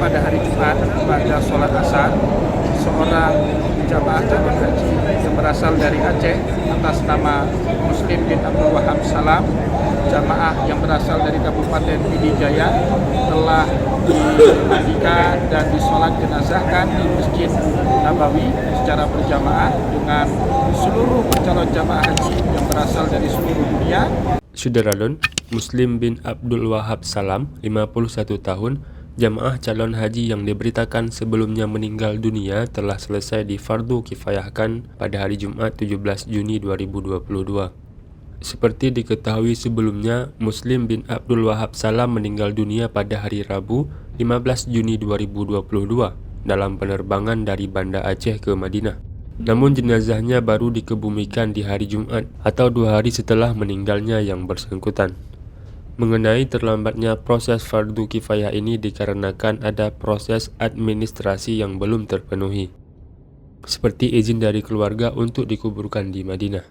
pada hari Jumat pada sholat asar, seorang jamaah calon haji yang berasal dari Aceh atas nama Muslim bin Abdul Wahab Salam, jamaah yang berasal dari Kabupaten Pidijaya, telah dimandikan dan disolat jenazahkan di Masjid Nabawi secara berjamaah dengan seluruh calon jamaah haji yang berasal dari seluruh dunia. Sudaralun, Muslim bin Abdul Wahab Salam, 51 tahun, jamaah calon haji yang diberitakan sebelumnya meninggal dunia telah selesai difardu kifayahkan pada hari Jumat 17 Juni 2022. Seperti diketahui sebelumnya, Muslim bin Abdul Wahab Salam meninggal dunia pada hari Rabu 15 Juni 2022 dalam penerbangan dari Banda Aceh ke Madinah. Namun jenazahnya baru dikebumikan di hari Jumat atau 2 hari setelah meninggalnya yang bersangkutan. Mengenai terlambatnya proses fardu kifayah ini dikarenakan ada proses administrasi yang belum terpenuhi, seperti izin dari keluarga untuk dikuburkan di Madinah.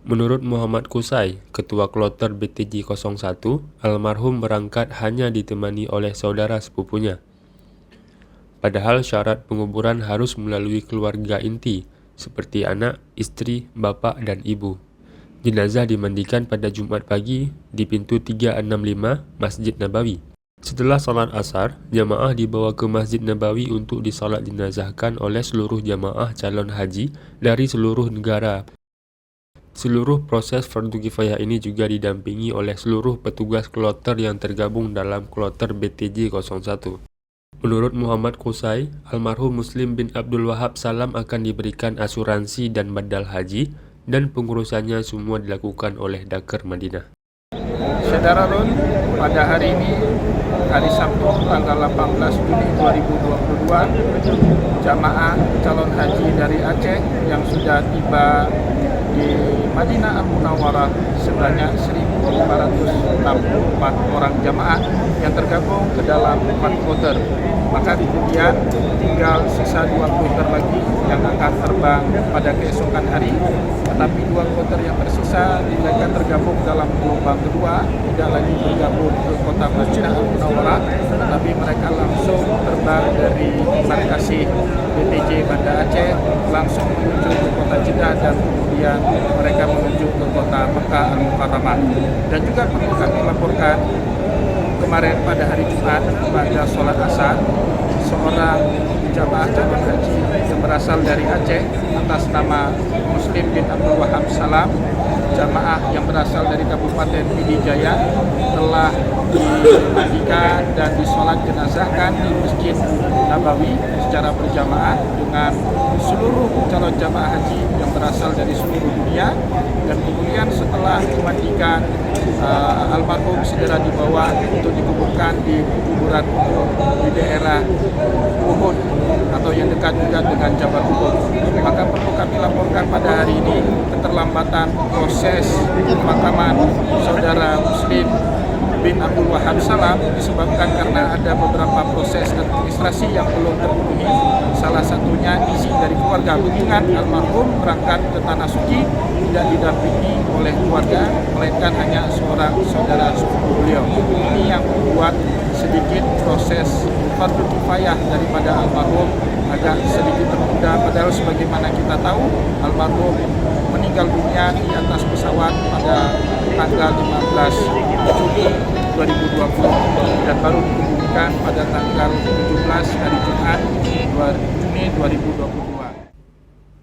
Menurut Muhammad Kusai, Ketua Kloter BTJ 01, almarhum berangkat hanya ditemani oleh saudara sepupunya. Padahal syarat penguburan harus melalui keluarga inti, seperti anak, istri, bapak, dan ibu. Jenazah dimandikan pada Jumat pagi di pintu 365 Masjid Nabawi. Setelah salat asar, jamaah dibawa ke Masjid Nabawi untuk disalat jenazahkan oleh seluruh jamaah calon haji dari seluruh negara. Seluruh proses fardu kifayah ini juga didampingi oleh seluruh petugas kloter yang tergabung dalam kloter BTJ 01. Menurut Muhammad Kusai, almarhum Muslim bin Abdul Wahab Salam akan diberikan asuransi dan badal haji, dan pengurusannya semua dilakukan oleh Dakar Madinah. Saudara Run, pada hari ini, hari Sabtu tanggal 18 Juni 2022, jamaah calon haji dari Aceh yang sudah tiba di Madinah Al-Munawwarah sebanyak 1.564 orang jamaah yang tergabung ke dalam 4 kloter. Maka kemudian tinggal sisa 2 kloter lagi yang akan terbang pada keesokan hari. Tetapi 2 kloter yang tersisa mereka tergabung dalam gelombang kedua, tidak lagi bergabung ke kota Madinah Al-Munawwarah, tetapi mereka langsung terbang dari markasi BTJ Banda Aceh langsung menuju ke kota Jeddah, dan kemudian mereka menuju ke kota Mekah Al-Mukarramah. Dan juga perlu kami laporkan, kemarin pada hari Jumat pada sholat asar, seorang jamaah calon haji yang berasal dari Aceh atas nama Muslim bin Abdul Wahab Salam, jamaah yang berasal dari Kabupaten Pidijaya, telah dimandikan dan disolat jenazahkan di Masjid Nabawi secara berjamaah dengan seluruh calon jamaah haji yang berasal dari seluruh dunia. Dan kemudian setelah dimandikan, almarhum segera dibawa untuk dikuburkan di kuburan umum di daerah Uhud atau yang dekat juga dengan Jabal Uhud. Maka perlu kami laporkan pada hari ini keterlambatan proses pemakaman saudara Muslim bin Abdul Wahab Salam disebabkan karena ada beberapa proses administrasi yang belum terpenuhi. Salah satunya izin dari keluarga, mengingat almarhum berangkat ke Tanah Suci tidak didampingi oleh keluarga, melainkan hanya seorang saudara sepupu beliau. Ini yang membuat sedikit proses fardu kifayah daripada almarhum agak sedikit tertunda, padahal sebagaimana kita tahu almarhum meninggal dunia di atas pesawat pada tanggal 15 Juni 2020 dan baru dikebumikan pada tanggal 17 hari Jumat Juni 2022.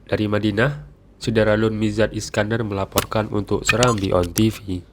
Dari Madinah, Sudaralun Mizat Iskandar melaporkan untuk Serambi On TV.